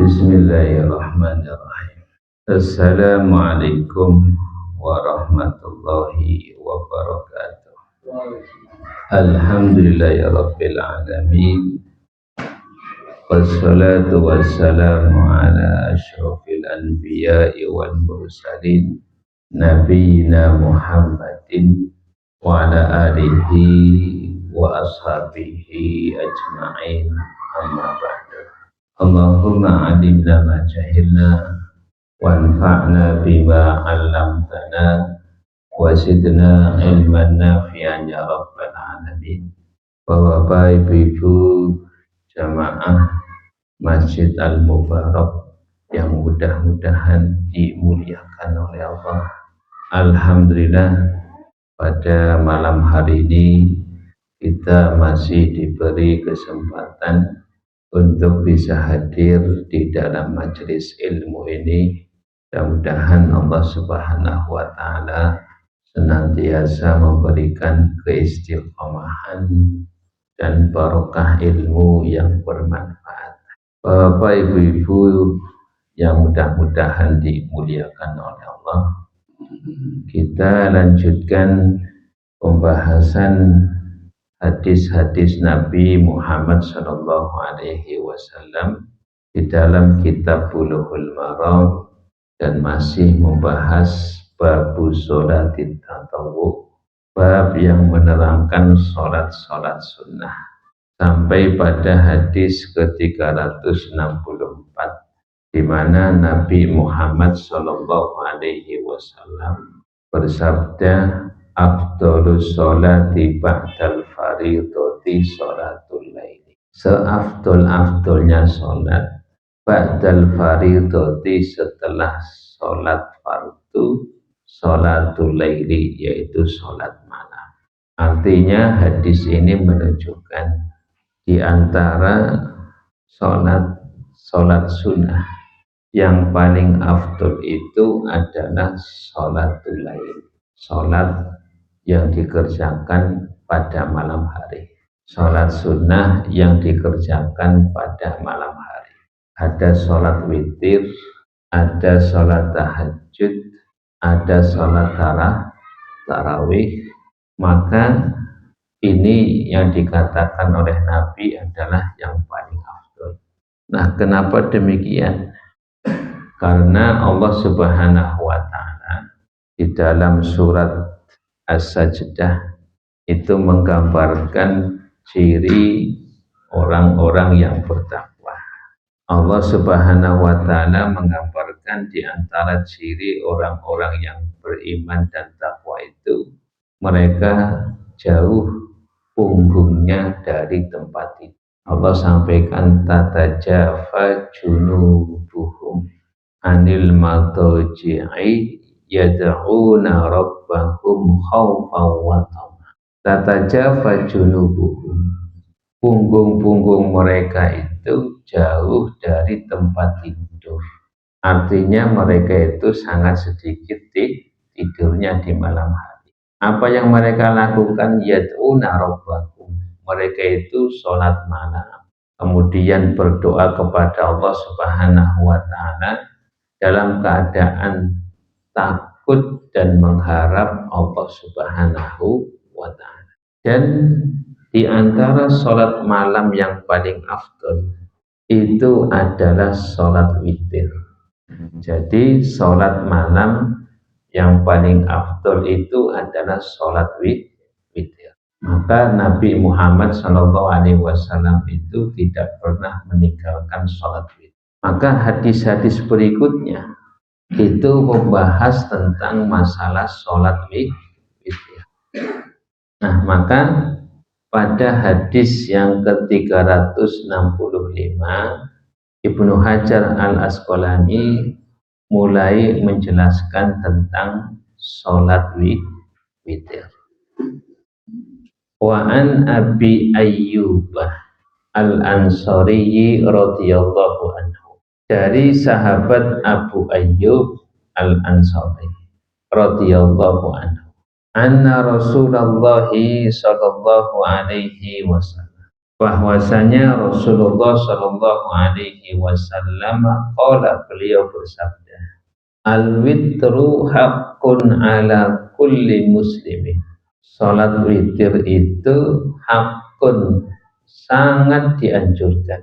Bismillahirrahmanirrahim. Assalamualaikum warahmatullahi wabarakatuh. Alhamdulillahirabbil alamin. Wassalatu wassalamu ala asyrofil anbiya'i wal mursalin nabiyina Muhammadin wa ala alihi wa ashabihi ajma'in, amma ba'du. Allahumma alimna ma jahilna wanfa'na bima 'allamtana wa zidna ilman nafi'an ya rabbal alamin. Bapak ibu jamaah Masjid Al-Mubarak yang mudah-mudahan dimuliakan oleh Allah. Alhamdulillah, pada malam hari ini kita masih diberi kesempatan untuk bisa hadir di dalam majelis ilmu ini. Mudah-mudahan Allah Subhanahu wa Ta'ala senantiasa memberikan keistiqomahan dan barokah ilmu yang bermanfaat. Bapak ibu-ibu yang mudah-mudahan dimuliakan oleh Allah, kita lanjutkan pembahasan hadis-hadis Nabi Muhammad Sallallahu Alaihi Wasallam di dalam kitab Bulughul Maram, dan masih membahas babu sholatit tatawwu, bab yang menerangkan sholat-sholat sunnah, sampai pada hadis ke-364 di mana Nabi Muhammad Sallallahu Alaihi Wasallam bersabda, afdolus sholati ba'dal faridoti sholatul laili. Seafdol-afdolnya sholat ba'dal faridoti, setelah sholat fardu, sholatul laili, yaitu sholat malam. Artinya hadis ini menunjukkan di antara sholat sunnah yang paling afdol itu adalah sholatul laili, sholat yang dikerjakan pada malam hari, sholat sunnah yang dikerjakan pada malam hari. Ada sholat witir, ada sholat tahajud, ada sholat tarawih. Maka ini yang dikatakan oleh Nabi adalah yang paling afdol. Nah, kenapa demikian? Karena Allah Subhanahu wa Ta'ala di dalam surat As-Sajdah itu menggambarkan ciri orang-orang yang bertakwa. Allah Subhanahu wa Ta'ala menggambarkan di antara ciri orang-orang yang beriman dan takwa itu, mereka jauh punggungnya dari tempat itu. Allah sampaikan, tatajafa junubuhum anil madaji'i yad'una rabbahum khawfan wa tama'an. Tatajafa junubuhum, punggung-punggung mereka itu jauh dari tempat tidur. Artinya mereka itu sangat sedikit tidurnya di malam hari. Apa yang mereka lakukan? Yad'una rabbahum, mereka itu sholat malam, kemudian berdoa kepada Allah Subhanahu wa Ta'ala dalam keadaan takut dan mengharap Allah Subhanahu wa Ta'ala. Dan di antara sholat malam yang paling afdol itu adalah sholat witir. Jadi sholat malam yang paling afdol itu adalah sholat witir. Maka Nabi Muhammad SAW itu tidak pernah meninggalkan sholat witir. Maka hadis-hadis berikutnya itu membahas tentang masalah sholat witir. Nah, maka pada hadis yang ke-365 Ibnu Hajar Al-Asqalani mulai menjelaskan tentang sholat witir. Wa an Abi Ayyub Al-Ansari radhiyallahu anhu, dari sahabat Abu Ayyub Al-Ansari radhiyallahu anhu, anna Rasulullah sallallahu alaihi wasallam, bahwasanya Rasulullah Shallallahu Alaihi Wasallam qala, beliau bersabda, al witru haqqun ala kulli muslimin. Salat witir itu hakun, sangat dianjurkan,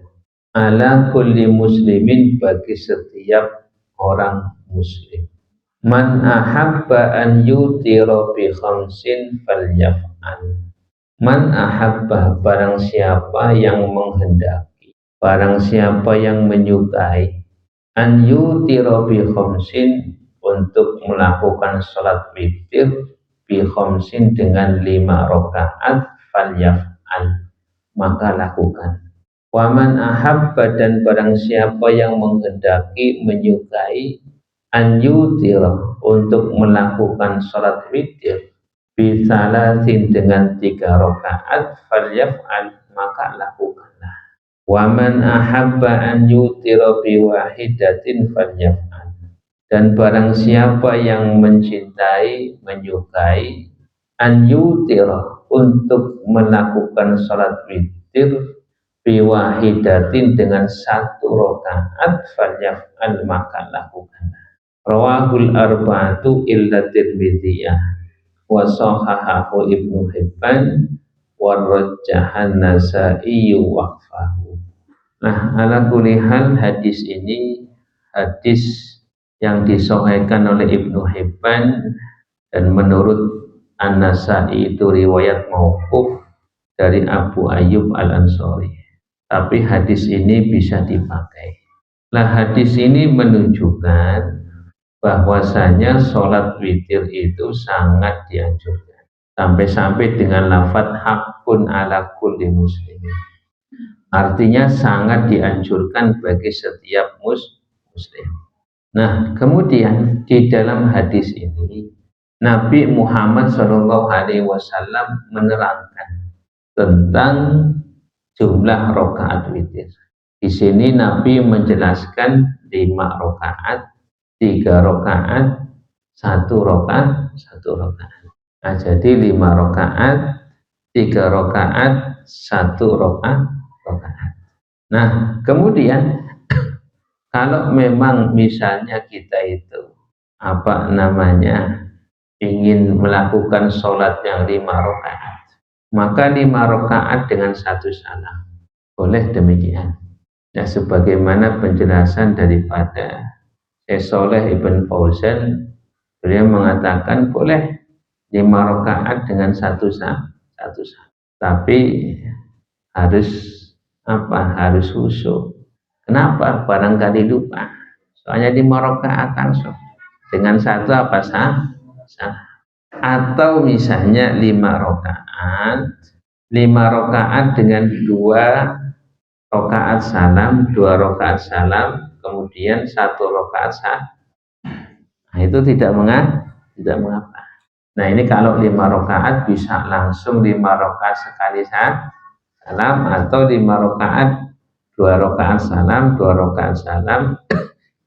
ala kulli muslimin, bagi setiap orang muslim. Man ahabba an yutira bi khamsin falyaf'al. Man ahabba, barang siapa yang menghendaki, barang siapa yang menyukai, an yutira bi khamsin, untuk melakukan salat witir, bi khamsin, dengan 5 rakaat, falyaf'al, maka lakukan. Waman ahabba, dan barang siapa yang menghendaki, menyukai, an yutira, untuk melakukan salat witir, bisalasin, dengan 3 rakaat, falyaf'al, maka lakukanlah. Waman ahabba an yutira bi wahidatin falyaf'al, dan barang siapa yang mencintai, menyukai, an yutira, untuk melakukan salat witir, biwahidatin, dengan 1 rakaat, falyaf'al, maka lakukanlah. Rawahul arba'atu illa Tirmidzi wa sahahahu Ibnu Hibban wa rajjahan Nasa'i waqfahu. Nah, ala kulli hal, hadis ini hadis yang disahihkan oleh Ibnu Hibban, dan menurut An-Nasa'i itu riwayat mauquf dari Abu Ayyub Al-Ansari. Tapi hadis ini bisa dipakai. Nah, hadis ini menunjukkan bahwasanya sholat witir itu sangat dianjurkan, sampai-sampai dengan lafadz hakun ala kulli muslimin, artinya sangat dianjurkan bagi setiap muslim. Nah, kemudian di dalam hadis ini Nabi Muhammad SAW menerangkan tentang jumlah rakaat witir. Di sini Nabi menjelaskan 5 rakaat, 3 rakaat, 1 rakaat, 1 rakaat. Nah, jadi 5 rakaat, 3 rakaat, 1 rakaat. Nah, kemudian kalau memang misalnya kita itu ingin melakukan sholat yang 5 rakaat, maka 5 rakaat dengan 1 salam, boleh demikian. Ya, sebagaimana penjelasan daripada Syekh Shalih Ibn Fauzan, beliau mengatakan boleh 5 rakaat dengan 1 salam, tapi harus harus khusyuk. Kenapa? Barangkali lupa. Soalnya 5 rakaat langsung dengan 1 salah. Atau misalnya 5 rakaat dengan 2 rakaat salam, 2 rakaat salam, kemudian 1 rakaat salam. Nah, itu tidak mengapa. Nah, ini kalau 5 rakaat bisa langsung 5 rakaat sekali salam, atau 5 rakaat 2 rakaat salam, 2 rakaat salam,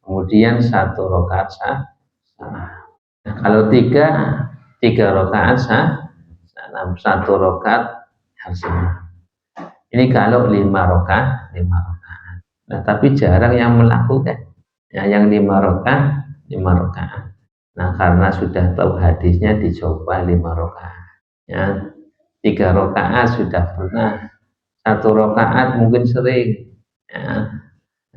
kemudian 1 rakaat salam. Nah, kalau 3 rakaat salam, 1 rakaat salam. Ini kalau 5 rakaat. Nah, tapi jarang yang melakukan. Ya, yang 5 rakaat. Nah, karena sudah tahu hadisnya, dicoba 5 rakaat. Ya, 3 rakaat sudah pernah, 1 rakaat mungkin sering. Ya.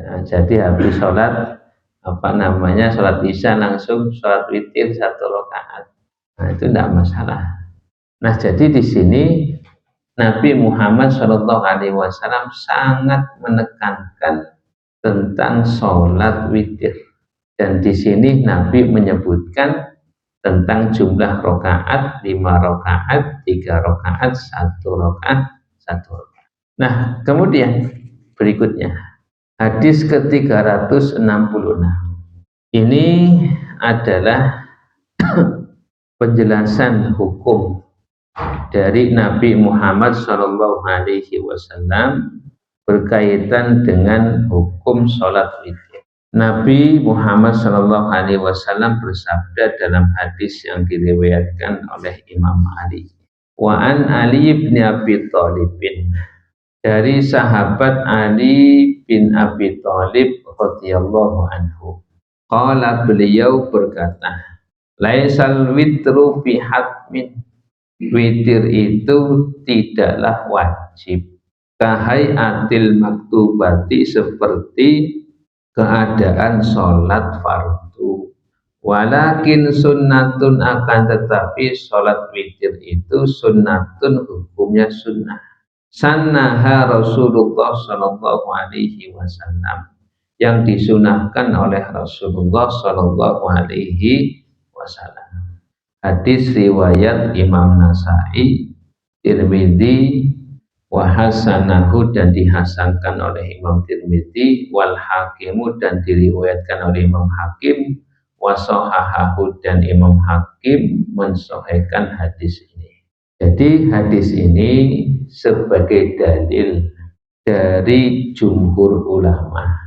Nah, jadi habis sholat sholat isya langsung sholat witir 1 rakaat. Nah, itu tidak masalah. Nah, jadi di sini Nabi Muhammad SAW sangat menekankan tentang sholat witir, dan di sini Nabi menyebutkan tentang jumlah rakaat, 5 rakaat, 3 rakaat, 1 rakaat. Nah, kemudian berikutnya hadis ke-366. Ini adalah penjelasan hukum dari Nabi Muhammad SAW berkaitan dengan hukum sholat witir. Nabi Muhammad SAW bersabda dalam hadis yang diriwayatkan oleh Imam Ali. Wa an Ali bin Abi Thalib, dari sahabat Ali bin Abi Thalib radhiyallahu anhu. Qala, beliau berkata, laisal witru bihatmin, witir itu tidaklah wajib, kahaiatil maktubati, seperti keadaan sholat fardu, walakin sunnatun, akan tetapi sholat witir itu sunnatun, hukumnya sunnah. Sannaha Rasulullah Shallallahu Alaihi Wasallam, yang disunahkan oleh Rasulullah Shallallahu Alaihi Wasallam. Hadis riwayat Imam Nasai, Tirmidzi, wa hasanahu, dan dihasankan oleh Imam Tirmidzi, wal Hakimu, dan diriwayatkan oleh Imam Hakim, wa sahahahu, dan Imam Hakim mensahihkan hadis ini. Jadi hadis ini sebagai dalil dari jumhur ulama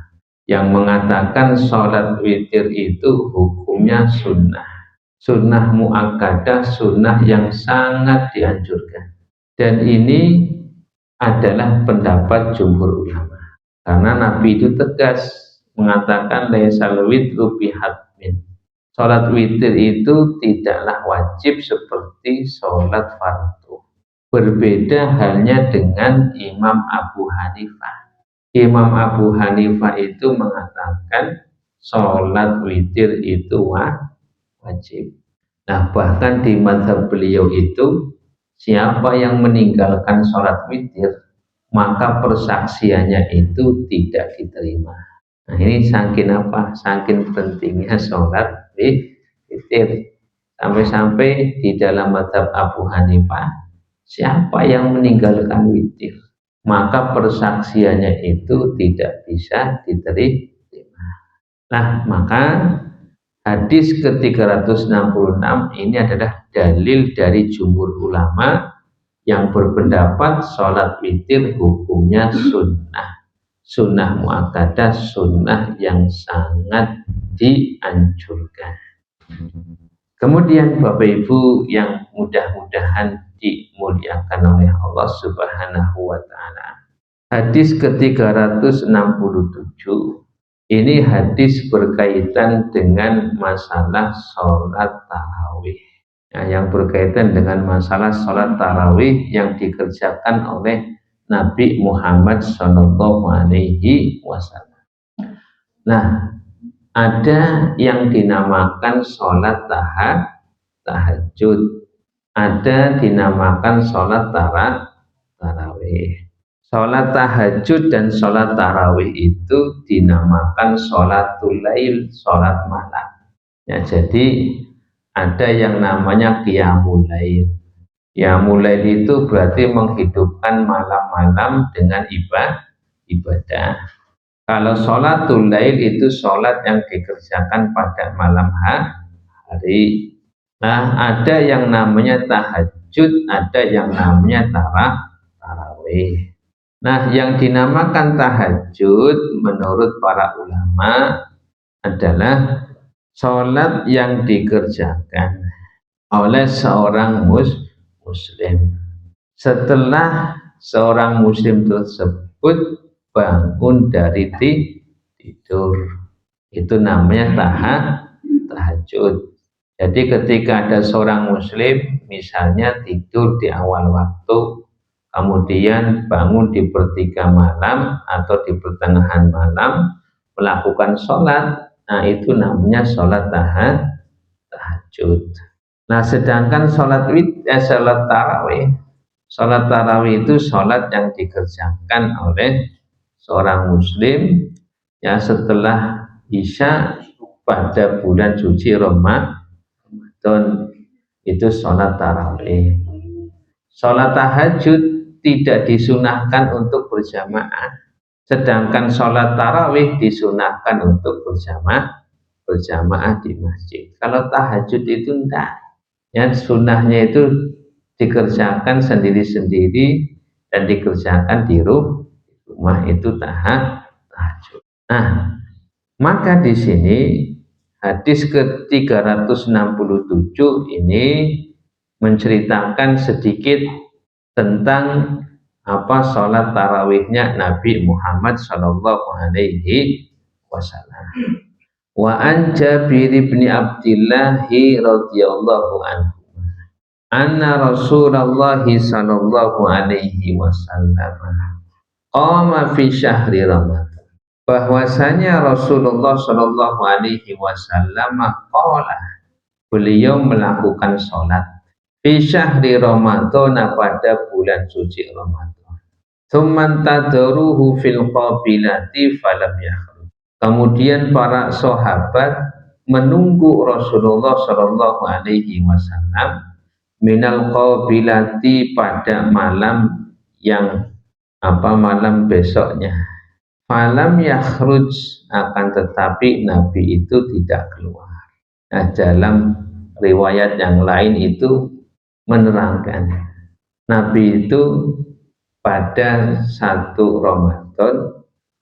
yang mengatakan sholat witir itu hukumnya sunnah, sunnah muakkadah, sunnah yang sangat dianjurkan. Dan ini adalah pendapat jumhur ulama, karena Nabi itu tegas mengatakan laisal witru bihatmin, sholat witir itu tidaklah wajib seperti sholat fardu. Berbeda halnya dengan Imam Abu Hanifah. Imam Abu Hanifah itu mengatakan sholat witir itu wajib. Nah, bahkan di mazhab beliau itu, siapa yang meninggalkan sholat witir, maka persaksiannya itu tidak diterima. Nah, ini saking apa? Saking pentingnya sholat witir. Sampai-sampai di dalam mazhab Abu Hanifah, siapa yang meninggalkan witir, maka persaksiannya itu tidak bisa diterima. Nah, maka hadis ke-366 ini adalah dalil dari jumhur ulama yang berpendapat sholat witir hukumnya sunnah, sunnah muakkadah, sunnah yang sangat dianjurkan. Kemudian Bapak Ibu yang mudah-mudahan dimuliakan oleh Allah Subhanahu wa Ta'ala, hadis ke-367 ini hadis berkaitan dengan masalah sholat tarawih. Nah, yang berkaitan dengan masalah sholat tarawih yang dikerjakan oleh Nabi Muhammad Shallallahu Alaihi Wasallam. Nah, ada yang dinamakan sholat tahajud, ada dinamakan sholat tarawih. Sholat tahajud dan sholat tarawih itu dinamakan sholatul lail, sholat malam. Ya, jadi ada yang namanya qiyamul lail. Qiyamul lail itu berarti menghidupkan malam-malam dengan ibadah. Kalau sholatul lail itu sholat yang dikerjakan pada malam hari. Nah, ada yang namanya tahajud, ada yang namanya tarawih. Nah, yang dinamakan tahajud menurut para ulama adalah sholat yang dikerjakan oleh seorang muslim setelah seorang muslim tersebut bangun dari tidur. Itu namanya tahajud. Jadi ketika ada seorang muslim misalnya tidur di awal waktu, kemudian bangun di pertiga malam atau di pertengahan malam melakukan sholat, nah itu namanya sholat tahajud. Nah, sedangkan sholat tarawih itu sholat yang dikerjakan oleh seorang muslim ya setelah isya pada bulan suci Ramadan, itu sholat tarawih. Sholat tahajud tidak disunahkan untuk berjamaah, sedangkan sholat tarawih disunahkan untuk berjamaah di masjid. Kalau tahajud itu enggak, ya sunnahnya itu dikerjakan sendiri-sendiri dan dikerjakan di rumah, itu tahajud. Nah, maka di sini hadis ke-367 ini menceritakan sedikit tentang apa salat tarawihnya Nabi Muhammad sallallahu alaihi wasallam. Wa an Jabir bin Abdullah radhiyallahu anhu anna Rasulullah sallallahu alaihi wasallam qama fi syahri Ramadan, bahwasanya Rasulullah sallallahu alaihi wasallam qala, beliau melakukan salat fi syahri Ramadan, pada bulan suci Ramadan. Tsumman tadruhu fil qabilati falam yakhruj. Kemudian para sahabat menunggu Rasulullah sallallahu alaihi wasallam minal qabilati, pada malam yang malam besoknya. Falam yakhruj, akan tetapi Nabi itu tidak keluar. Nah, dalam riwayat yang lain itu menerangkan Nabi itu pada 1 Ramadan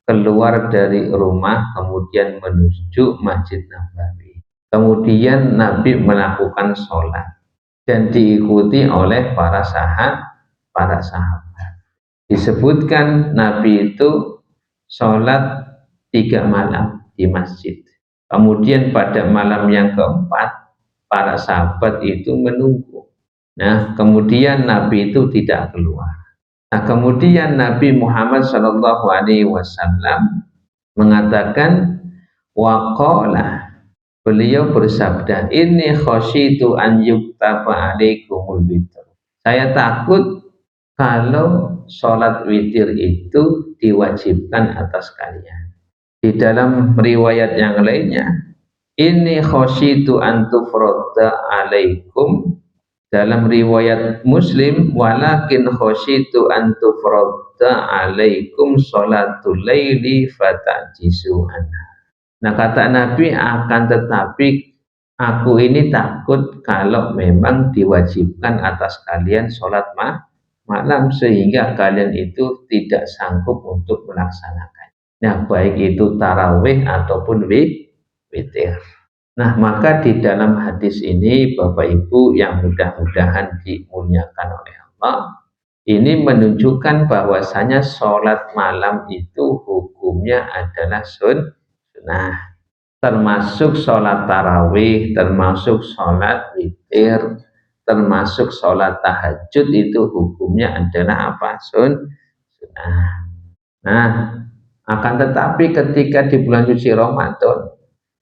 keluar dari rumah, kemudian menuju Masjid Nabawi. Kemudian Nabi melakukan sholat dan diikuti oleh para sahabat. Disebutkan Nabi itu sholat 3 malam di masjid. Kemudian pada malam yang keempat para sahabat itu menunggu. Nah, kemudian Nabi itu tidak keluar. Nah, kemudian Nabi Muhammad sallallahu alaihi wasallam mengatakan, waqala, beliau bersabda, inni khasyitu an yuktaba alaikumul witr. Saya takut kalau sholat witir itu diwajibkan atas kalian. Di dalam riwayat yang lainnya, inni khasyitu an tufradda alaikum. Dalam riwayat Muslim, walakin khasyitu an tufradda alaikum sholatul laili fatajisu anha. Nah, kata Nabi, akan tetapi aku ini takut kalau memang diwajibkan atas kalian sholat malam, sehingga kalian itu tidak sanggup untuk melaksanakan. Nah, baik itu tarawih ataupun witir. Nah, maka di dalam hadis ini, Bapak Ibu yang mudah-mudahan dimuliakan oleh Allah, ini menunjukkan bahwasanya sholat malam itu hukumnya adalah sunnah, termasuk sholat tarawih, termasuk sholat witir, termasuk sholat tahajud, itu hukumnya adalah apa? Sunnah. Nah, akan tetapi ketika di bulan suci Ramadan,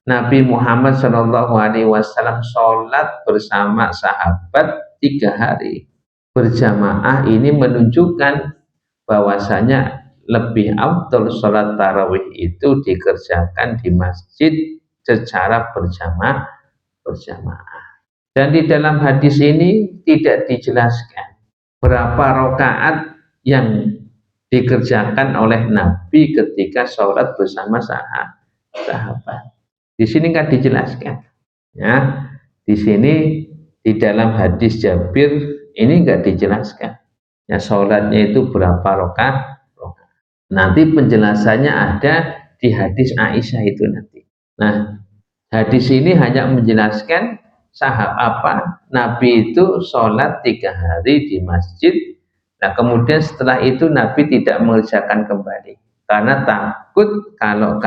Nabi Muhammad Shallallahu Alaihi Wasallam sholat bersama sahabat 3 hari berjamaah, ini menunjukkan bahwasanya lebih afdal sholat tarawih itu dikerjakan di masjid secara berjamaah. Dan di dalam hadis ini tidak dijelaskan berapa rakaat yang dikerjakan oleh Nabi ketika sholat bersama sahabat. Di sini kan dijelaskan, ya. Di sini di dalam hadis Jabir ini enggak dijelaskan, ya, sholatnya itu berapa rakaat. Nanti penjelasannya ada di hadis Aisyah itu nanti. Nah, hadis ini hanya menjelaskan Nabi itu sholat 3 hari di masjid. Nah, kemudian setelah itu Nabi tidak mengerjakan kembali karena takut kalau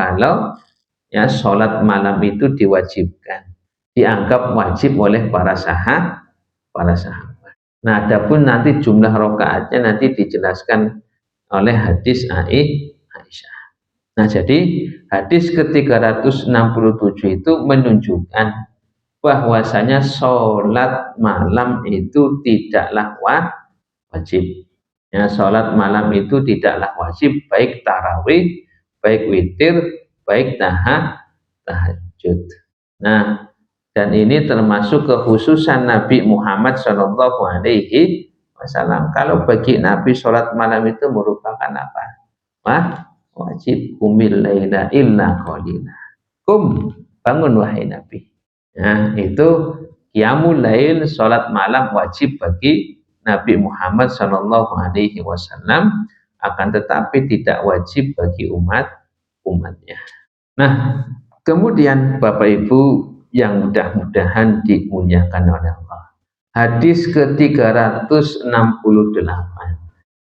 ya sholat malam itu diwajibkan, dianggap wajib oleh para sahabat. Nah, adapun nanti jumlah rakaatnya nanti dijelaskan oleh hadis Aisyah. Nah, jadi hadis ke-367 itu menunjukkan bahwasanya sholat malam itu tidaklah wajib. Ya, sholat malam itu tidaklah wajib, baik tarawih, baik witir, baik tahajud. Nah, dan ini termasuk kekhususan Nabi Muhammad Shallallahu Alaihi Wasallam. Kalau bagi Nabi sholat malam itu merupakan apa? Wajib. Qumil laila illa qalila. Bangun wahai Nabi. Nah, itu qiyamul lail, sholat malam wajib bagi Nabi Muhammad Shallallahu Alaihi Wasallam. Akan tetapi tidak wajib bagi umatnya. Nah, kemudian Bapak Ibu yang mudah-mudahan dimuliakan oleh Allah, hadis ke-368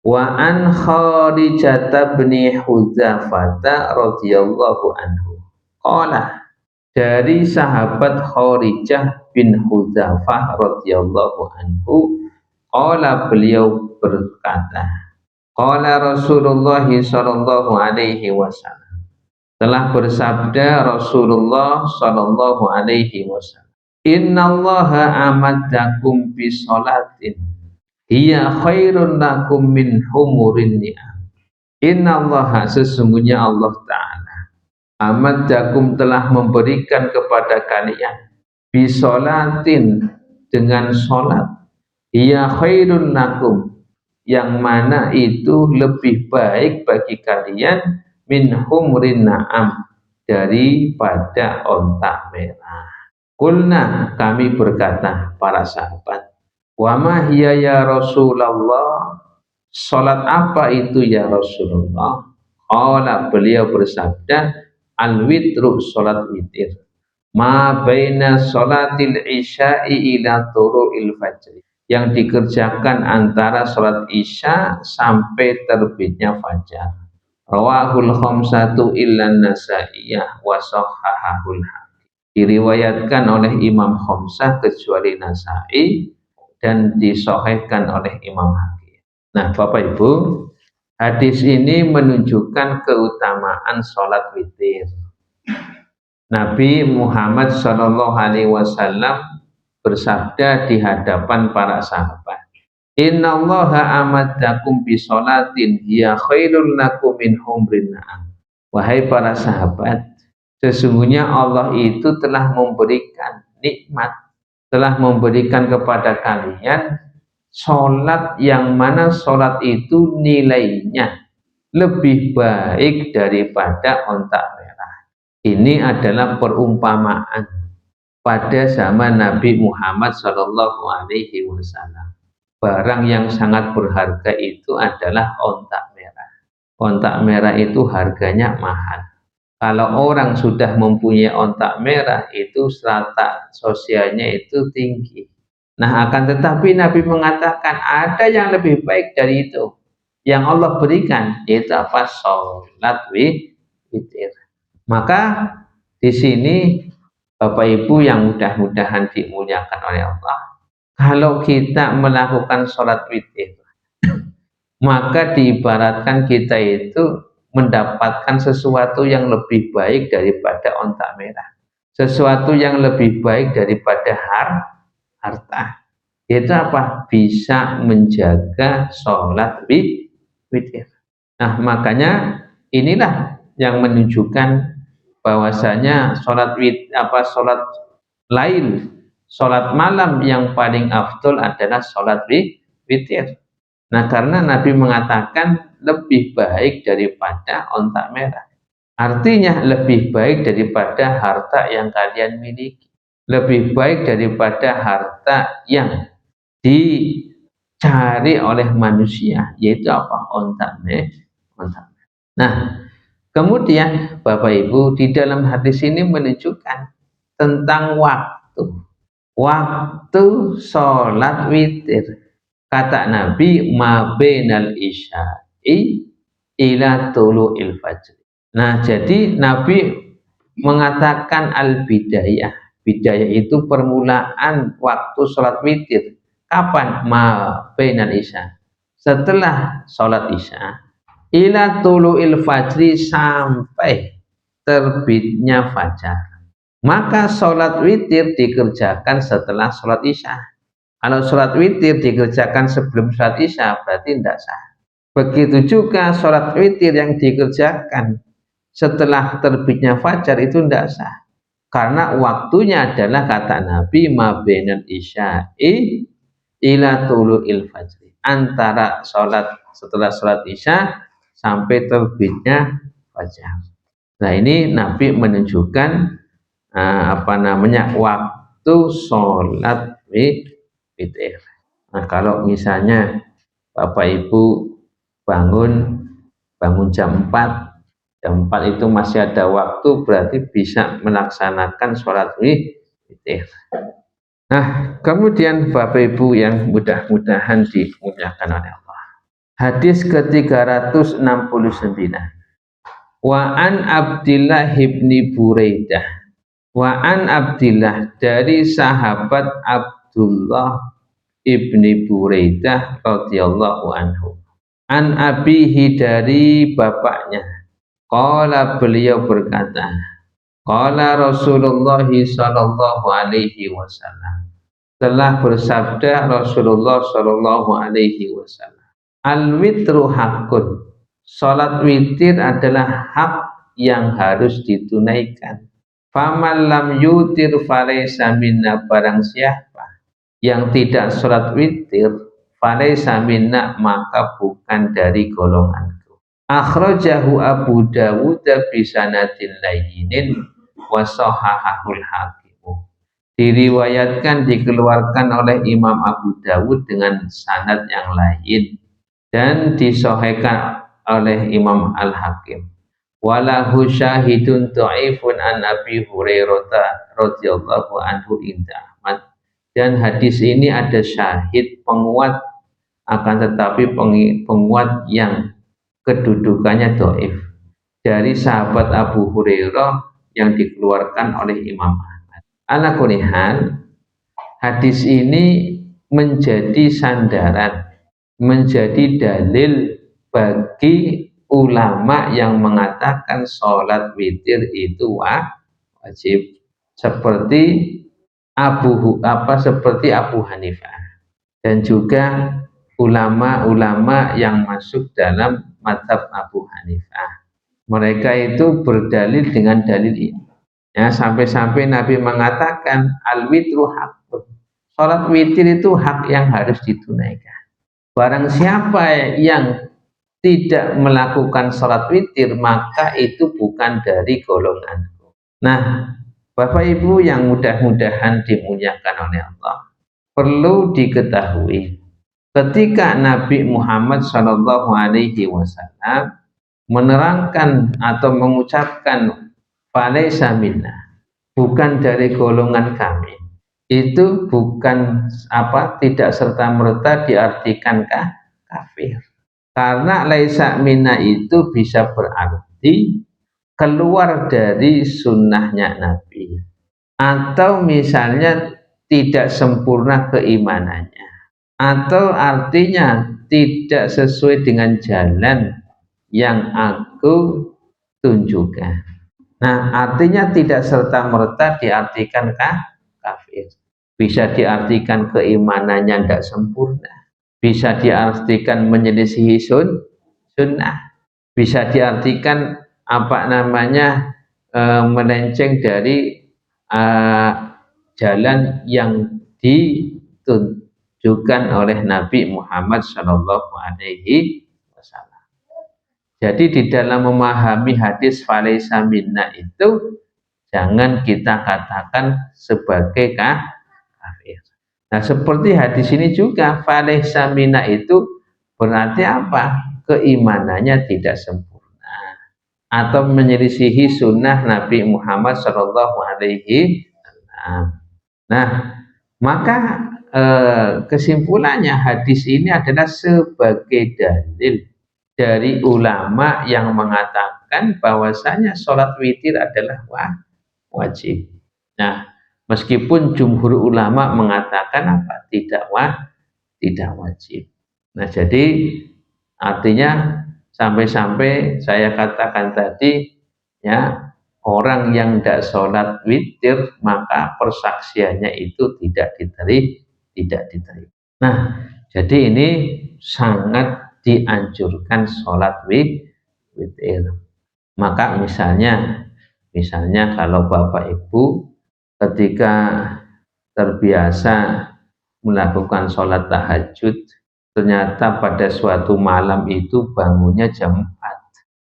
Wa an Kharijah bin Hudzafah radhiyallahu anhu. Qala, dari sahabat Kharijah bin Hudzafah radhiyallahu anhu, qala, beliau berkata, qala Rasulullah sallallahu alaihi wasallam, telah bersabda Rasulullah sallallahu alaihi wasallam, innallaha amaddakum bi sholatin hiya khairun lakum min humurin ni'am. Innallaha, sesungguhnya Allah Ta'ala, amaddakum, telah memberikan kepada kalian bisolatin, dengan solat, hiya khairun lakum, yang mana itu lebih baik bagi kalian, min humrin na'am, daripada onta merah. Kulna, kami berkata, para sahabat, wa ma hiya ya Rasulullah, salat apa itu ya Rasulullah? Qala, beliau bersabda, al witru, salat witir, ma baina salatil isya'i ila turu'il fajr, yang dikerjakan antara salat isya sampai terbitnya fajar. Rawahul khamsatu illa nasaiyah wa sahhahul, diriwayatkan oleh Imam Khamsah kecuali Nasai, dan disahihkan oleh Imam Hakim. Nah, Bapak Ibu, hadis ini menunjukkan keutamaan sholat witir. Nabi Muhammad Shallallahu Alaihi Wasallam bersabda di hadapan para sahabat, innallaha amaddakum bi sholatin hiya khairul lakum min humrin na'am. Wahai para sahabat, sesungguhnya Allah itu telah memberikan nikmat, telah memberikan kepada kalian sholat yang mana sholat itu nilainya lebih baik daripada onta merah. Ini adalah perumpamaan pada zaman Nabi Muhammad Shallallahu Alaihi Wasallam. Barang yang sangat berharga itu adalah onta merah. Onta merah itu harganya mahal. Kalau orang sudah mempunyai ontak merah, itu strata sosialnya itu tinggi. Nah, akan tetapi Nabi mengatakan ada yang lebih baik dari itu, yang Allah berikan, yaitu apa? Sholat witir. Maka di sini Bapak Ibu yang mudah-mudahan dimuliakan oleh Allah, kalau kita melakukan sholat witir, maka diibaratkan kita itu mendapatkan sesuatu yang lebih baik daripada onta merah, sesuatu yang lebih baik daripada harta. Itu apa? Bisa menjaga sholat witir. Nah, makanya inilah yang menunjukkan bahwasanya sholat lail, sholat malam yang paling afdol adalah sholat witir. Nah, karena Nabi mengatakan lebih baik daripada ontak merah. Artinya lebih baik daripada harta yang kalian miliki. Lebih baik daripada harta yang dicari oleh manusia, yaitu apa? Ontak merah. Nah, kemudian Bapak Ibu, di dalam hadis ini menunjukkan tentang waktu. Waktu sholat witir. Kata Nabi, ma bainal isya'i ila tulu'il fajr. Nah, jadi Nabi mengatakan al-bidayah. Bidayah itu permulaan waktu sholat witir. Kapan? Ma bainal isya, setelah sholat isya, ila tulu'il fajri, sampai terbitnya fajar. Maka sholat witir dikerjakan setelah sholat isya. Kalau sholat witir dikerjakan sebelum sholat isya, berarti tidak sah. Begitu juga sholat witir yang dikerjakan setelah terbitnya fajar, itu tidak sah. Karena waktunya adalah, kata Nabi, ma bainal isya'i ila tulu'il fajri, antara setelah sholat isya sampai terbitnya fajar. Nah, ini Nabi menunjukkan waktu sholat witir. Nah, kalau misalnya Bapak Ibu bangun jam 4 itu masih ada waktu, berarti bisa melaksanakan sholat witir. Nah, kemudian Bapak Ibu yang mudah-mudahan dimuliakan oleh Allah, Hadis ke-369. Wa an Abdillah ibni Buraidah. Wa an Abdillah, dari sahabat Abdullah ibni Buraidah radhiyallahu anhu. An abihi, dari bapaknya. Qala, beliau berkata, qala Rasulullah sallallahu alaihi wasallam, telah bersabda Rasulullah sallallahu alaihi wasallam, al witru hakun, salat witir adalah hak yang harus ditunaikan. Faman lam yutir falaysa minna, barang siapa yang tidak salat witir, falaysa minna, maka bukan dari golonganku. Akhrajahu Abu Dawud bisanadin layyinin wa sahahahul Hakim. Diriwayatkan, dikeluarkan oleh Imam Abu Dawud dengan sanad yang lain dan disahihkan oleh Imam Al-Hakim. Walahu syahidun dhaifun an Abi Hurairah radhiyallahu anhu inda Ahmad, dan hadis ini ada syahid penguat, akan tetapi penguat yang kedudukannya dhaif, dari sahabat Abu Hurairah yang dikeluarkan oleh Imam Ahmad. Ala kulli hal, hadis ini menjadi sandaran, menjadi dalil bagi ulama yang mengatakan sholat witir itu wajib, seperti seperti Abu Hanifah dan juga ulama-ulama yang masuk dalam mazhab Abu Hanifah. Mereka itu berdalil dengan dalil ini. Ya, sampai-sampai Nabi mengatakan al witru hakun, sholat witir itu hak yang harus ditunaikan. Barang siapa yang tidak melakukan sholat witir, maka itu bukan dari golonganku. Nah, Bapak Ibu yang mudah-mudahan dimuliakan oleh Allah, perlu diketahui ketika Nabi Muhammad Shallallahu Alaihi Wasallam menerangkan atau mengucapkan falaysa minna, bukan dari golongan kami, itu bukan tidak serta-merta diartikan kafir. Karena laisa minna itu bisa berarti keluar dari sunnahnya Nabi, atau misalnya tidak sempurna keimanannya, atau artinya tidak sesuai dengan jalan yang aku tunjukkan. Nah, artinya tidak serta-merta diartikan kafir. Bisa diartikan keimanannya tidak sempurna, bisa diartikan menyelisihi sunnah, bisa diartikan melenceng dari jalan yang ditunjukkan oleh Nabi Muhammad Shallallahu Alaihi Wasallam. Jadi di dalam memahami hadis falaysa minna itu jangan kita katakan sebagai kafir. Nah, seperti hadis ini juga, falaysa minna itu berarti apa? Keimanannya tidak sempurna atau menyelisihi sunnah Nabi Muhammad Shallallahu Alaihi Wasallam. Nah, maka kesimpulannya hadis ini adalah sebagai dalil dari ulama yang mengatakan bahwasanya sholat witir adalah wajib. Nah, meskipun jumhur ulama mengatakan tidak wajib. Nah, jadi artinya sampai-sampai saya katakan tadi, ya, orang yang tidak sholat witir maka persaksiannya itu tidak diterima. Nah, jadi ini sangat dianjurkan sholat witir. Maka misalnya kalau Bapak Ibu ketika terbiasa melakukan sholat tahajud, ternyata pada suatu malam itu bangunnya jam 4,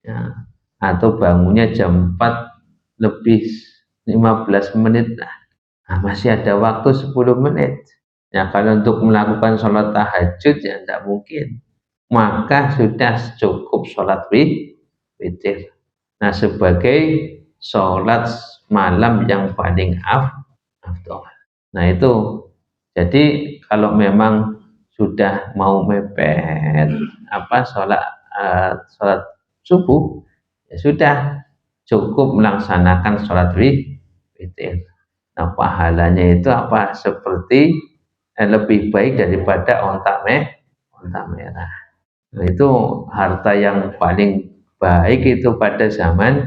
ya, atau bangunnya jam 4 lebih 15 menit, nah, masih ada waktu 10 menit. Ya, kalau untuk melakukan sholat tahajud ya tidak mungkin, maka sudah cukup sholat witir. Nah, sebagai sholat malam yang paling afdal. Nah, itu jadi kalau memang sudah mau mepet sholat subuh, ya sudah cukup melaksanakan sholat witir. Nah, pahalanya itu seperti lebih baik daripada onta merah. Nah, itu harta yang paling baik itu pada zaman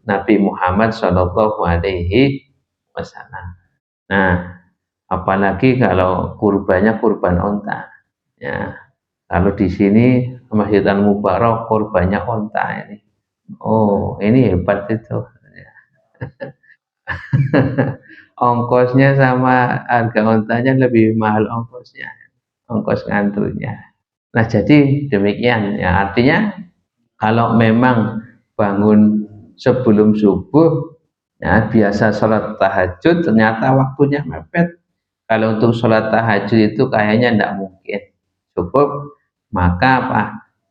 Nabi Muhammad Shallallahu Alaihi Wasallam. Nah, apalagi kalau kurbannya kurban onta. Ya, kalau di sini Masjid Al Mubarak kurbannya onta ini. Oh, ini hebat itu. Ya. Ongkosnya sama harga ontanya lebih mahal ongkosnya, ongkos nganturnya. Nah, jadi demikian ya, artinya kalau memang bangun sebelum subuh ya, biasa sholat tahajud, ternyata waktunya mepet. Kalau untuk sholat tahajud itu kayaknya tidak mungkin cukup, maka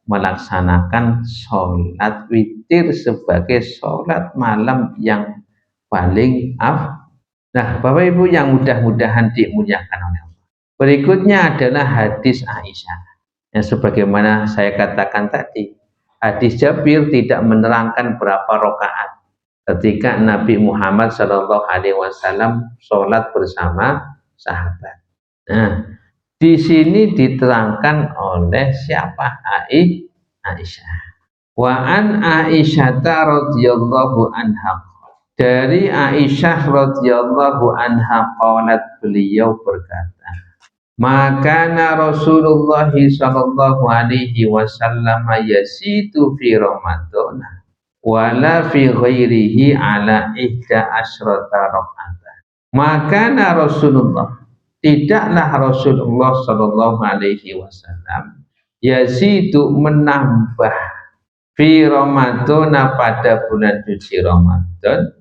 melaksanakan sholat witir sebagai sholat malam yang paling Nah, Bapak Ibu yang mudah-mudahan dimuliakan oleh Allah. Berikutnya adalah hadis Aisyah. Yang sebagaimana saya katakan tadi, hadis Jabir tidak menerangkan berapa rakaat ketika Nabi Muhammad Shallallahu Alaihi Wasallam sholat bersama sahabat. Nah, di sini diterangkan oleh siapa? Aisyah. Wa an Aisyah radhiyallahu anha. Dari Aisyah radhiyallahu anha qalat, beliau berkata, maka Rasulullah sallallahu alaihi wasallam yasitu fi Ramadan wala fi ghairihi ala ihda asyrata rakaat. Maka Rasulullah, tidaklah Rasulullah sallallahu alaihi wasallam yasitu menambah fi Ramadan pada bulan suci Ramadan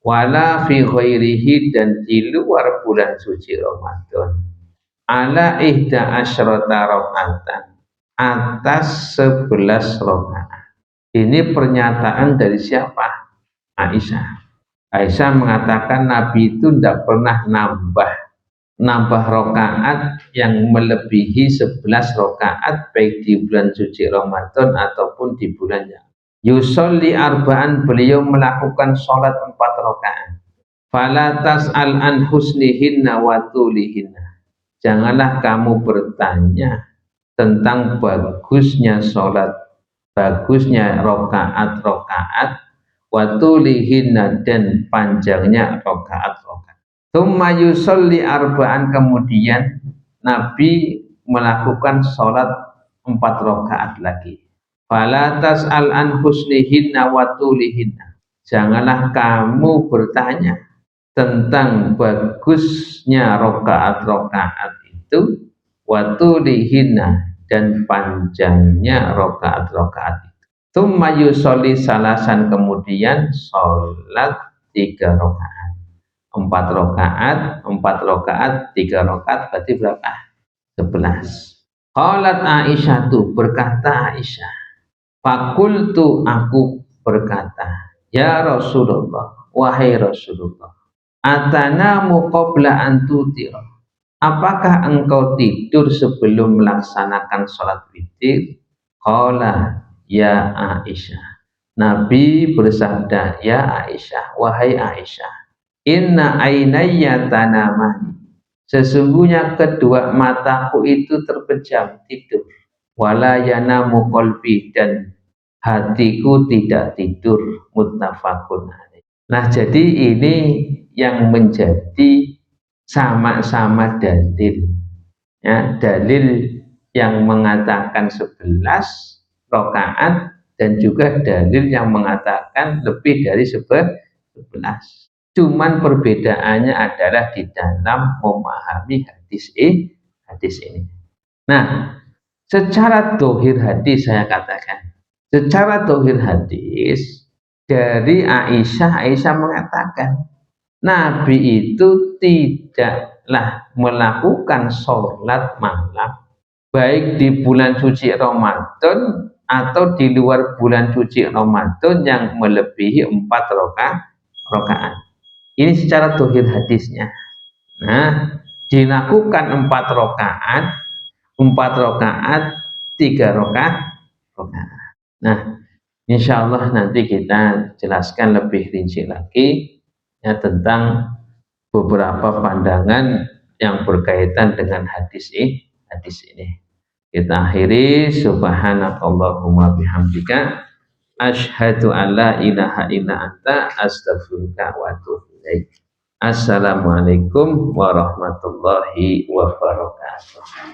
wala fi ghairihi dan di luar bulan suci Ramadan ala ihda asyrata rakaatan atas 11 rakaat. Ini pernyataan dari siapa? Aisyah. Aisyah mengatakan Nabi itu tidak pernah nambah rakaat yang melebihi 11 rakaat baik di bulan suci Ramadan ataupun di bulannya. Yusolli arba'an, beliau melakukan sholat 4 rakaat. Fala tas'al an husnihinna wa tulihinna. Janganlah kamu bertanya tentang bagusnya sholat, bagusnya rokaat-rokaat, watulihinna dan panjangnya rokaat-rokaat. Tsumma yusolli arba'an, kemudian Nabi melakukan sholat 4 rokaat lagi. Fala tas'al an husnihinna watulihinna. Janganlah kamu bertanya tentang bagusnya rokaat-rokaat itu, watulihinna dan panjangnya rokaat-rokaat itu. Tsumma yusolli salasan, kemudian sholat 3 rokaat. 4 rokaat, 3 rokaat, berarti berapa? 11. Qalat Aisyah, berkata Aisyah, fakultu, aku berkata, ya Rasulullah, wahai Rasulullah, atanamu qabla an tutira. Apakah engkau tidur sebelum melaksanakan sholat witir? Qala ya Aisyah. Nabi bersabda, ya Aisyah, wahai Aisyah, inna ainayya tanamani. Sesungguhnya kedua mataku itu terpejam tidur. Wala yanamu qalbi, dan hatiku tidak tidur. Muttafaqun alaih. Nah, jadi ini yang menjadi sama-sama dalil ya, dalil yang mengatakan 11 rakaat dan juga dalil yang mengatakan lebih dari 11. Cuman perbedaannya adalah di dalam memahami hadis ini. Nah, secara dohir hadis, saya katakan, secara dohir hadis dari Aisyah mengatakan Nabi itu tidaklah melakukan sholat malam baik di bulan suci Ramadan atau di luar bulan suci Ramadan yang melebihi 4 rakaat. Ini secara dohir hadisnya. Nah, dilakukan 4 rakaat 4 rakaat, 3 rakaat. Nah, insya Allah nanti kita jelaskan lebih rinci lagi ya tentang beberapa pandangan yang berkaitan dengan hadis ini. Kita akhiri, subhanakallahumma bihamdika asyhadu an la ilaha illa anta astaghfiruka wa atubu ilaik. Assalamualaikum warahmatullahi wabarakatuh.